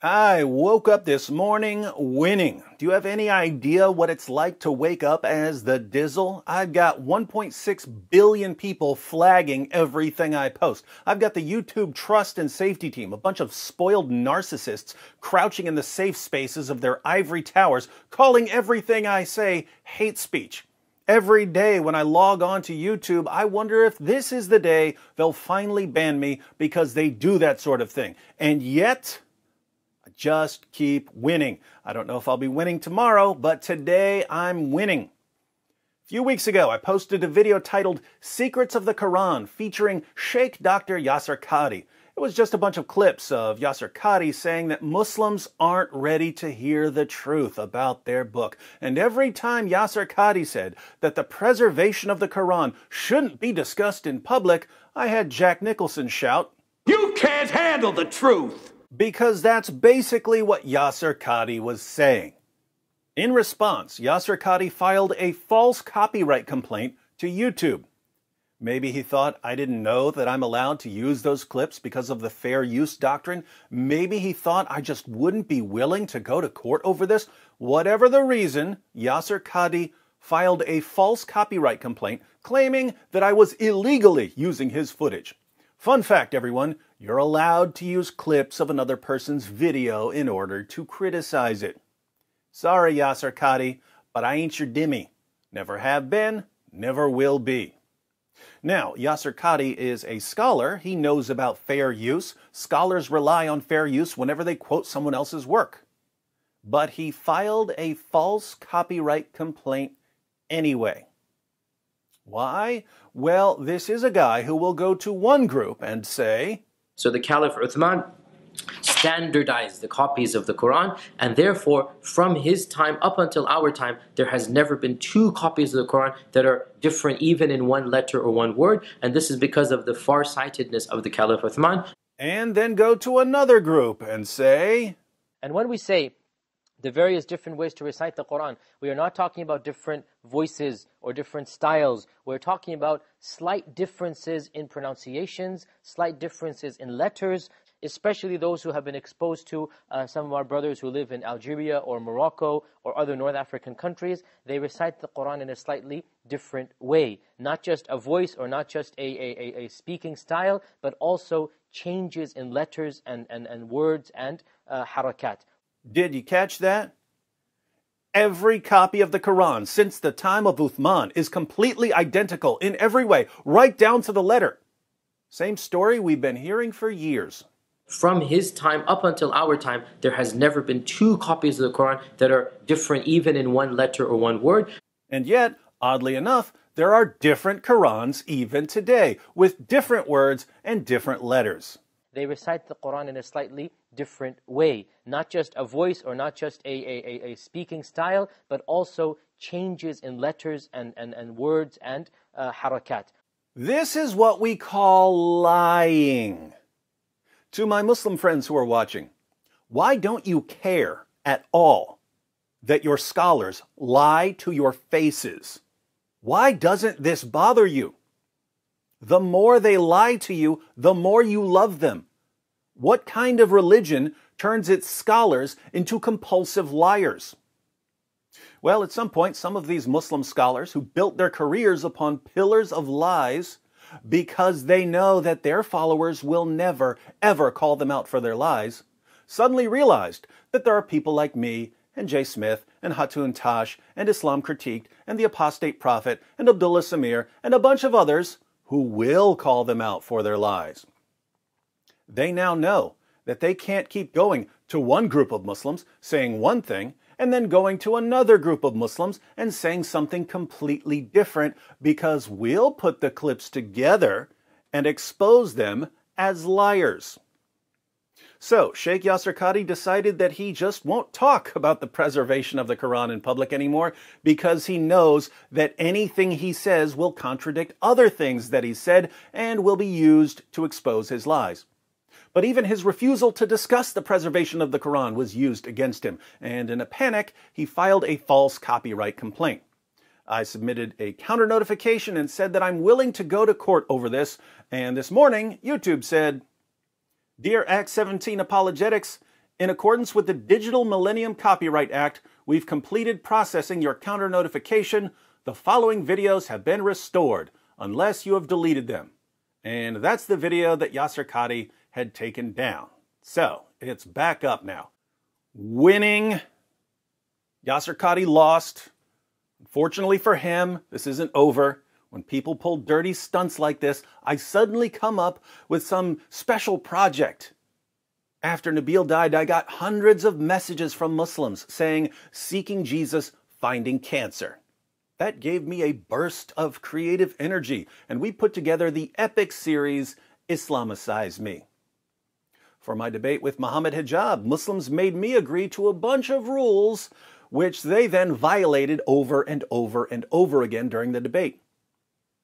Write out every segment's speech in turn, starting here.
I woke up this morning winning. Do you have any idea what it's like to wake up as the Dizzle? I've got 1.6 billion people flagging everything I post. I've got the YouTube trust and safety team, a bunch of spoiled narcissists crouching in the safe spaces of their ivory towers, calling everything I say hate speech. Every day when I log on to YouTube, I wonder if this is the day they'll finally ban me because they do that sort of thing. And yet, just keep winning. I don't know if I'll be winning tomorrow, but today I'm winning. A few weeks ago, I posted a video titled Secrets of the Quran featuring Sheikh Dr. Yasir Qadhi. It was just a bunch of clips of Yasir Qadhi saying that Muslims aren't ready to hear the truth about their book. And every time Yasir Qadhi said that the preservation of the Quran shouldn't be discussed in public, I had Jack Nicholson shout, "You can't handle the truth!" Because that's basically what Yasir Qadhi was saying. In response, Yasir Qadhi filed a false copyright complaint to YouTube. Maybe he thought I didn't know that I'm allowed to use those clips because of the fair use doctrine. Maybe he thought I just wouldn't be willing to go to court over this. Whatever the reason, Yasir Qadhi filed a false copyright complaint claiming that I was illegally using his footage. Fun fact, everyone, you're allowed to use clips of another person's video in order to criticize it. Sorry, Yasir Qadhi, but I ain't your dimmy. Never have been, never will be. Now, Yasir Qadhi is a scholar. He knows about fair use. Scholars rely on fair use whenever they quote someone else's work. But he filed a false copyright complaint anyway. Why? Well, this is a guy who will go to one group and say, so the Caliph Uthman standardized the copies of the Quran, and therefore from his time up until our time there has never been two copies of the Quran that are different even in one letter or one word, and this is because of the far-sightedness of the Caliph Uthman. And then go to another group and say, and when we say the various different ways to recite the Quran, we are not talking about different voices or different styles. We're talking about slight differences in pronunciations, slight differences in letters, especially those who have been exposed to some of our brothers who live in Algeria or Morocco or other North African countries. They recite the Quran in a slightly different way. Not just a voice or not just a speaking style, but also changes in letters and words and harakat. Did you catch that? Every copy of the Quran since the time of Uthman is completely identical in every way, right down to the letter. Same story we've been hearing for years. From his time up until our time, there has never been two copies of the Quran that are different even in one letter or one word. And yet, oddly enough, there are different Qurans even today, with different words and different letters. They recite the Quran in a slightly different way. Not just a voice or not just a speaking style, but also changes in letters and words and harakat. This is what we call lying. To my Muslim friends who are watching, why don't you care at all that your scholars lie to your faces? Why doesn't this bother you? The more they lie to you, the more you love them. What kind of religion turns its scholars into compulsive liars? Well, at some point, some of these Muslim scholars who built their careers upon pillars of lies because they know that their followers will never, ever call them out for their lies, suddenly realized that there are people like me and Jay Smith and Hatun Tash and Islam Critiqued and the Apostate Prophet and Abdullah Samir and a bunch of others who will call them out for their lies. They now know that they can't keep going to one group of Muslims saying one thing and then going to another group of Muslims and saying something completely different, because we'll put the clips together and expose them as liars. So, Sheikh Yasir Qadhi decided that he just won't talk about the preservation of the Quran in public anymore because he knows that anything he says will contradict other things that he said and will be used to expose his lies. But even his refusal to discuss the preservation of the Quran was used against him, and in a panic, he filed a false copyright complaint. I submitted a counter notification and said that I'm willing to go to court over this, and this morning, YouTube said, "Dear Act 17 Apologetics, In accordance with the Digital Millennium Copyright Act, we've completed processing your counter notification. The following videos have been restored, unless you have deleted them. And that's the video that Yasir Qadhi had taken down. So, it's back up now. Winning. Yasir Qadhi lost. Unfortunately for him, this isn't over. When people pull dirty stunts like this, I suddenly come up with some special project. After Nabil died, I got hundreds of messages from Muslims saying, seeking Jesus, finding cancer. That gave me a burst of creative energy, and we put together the epic series, Islamicize Me. For my debate with Muhammad Hijab, Muslims made me agree to a bunch of rules, which they then violated over and over and over again during the debate.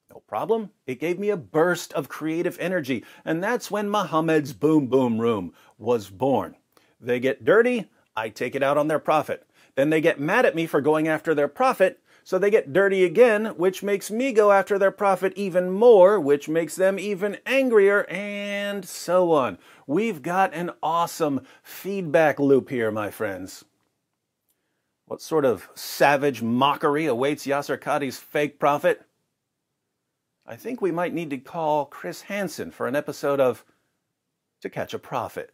No problem. It gave me a burst of creative energy, and that's when Muhammad's Boom Boom Room was born. They get dirty, I take it out on their prophet. Then they get mad at me for going after their prophet, so they get dirty again, which makes me go after their prophet even more, which makes them even angrier, and so on. We've got an awesome feedback loop here, my friends. What sort of savage mockery awaits Yasir Qadhi's fake prophet? I think we might need to call Chris Hansen for an episode of To Catch a Prophet.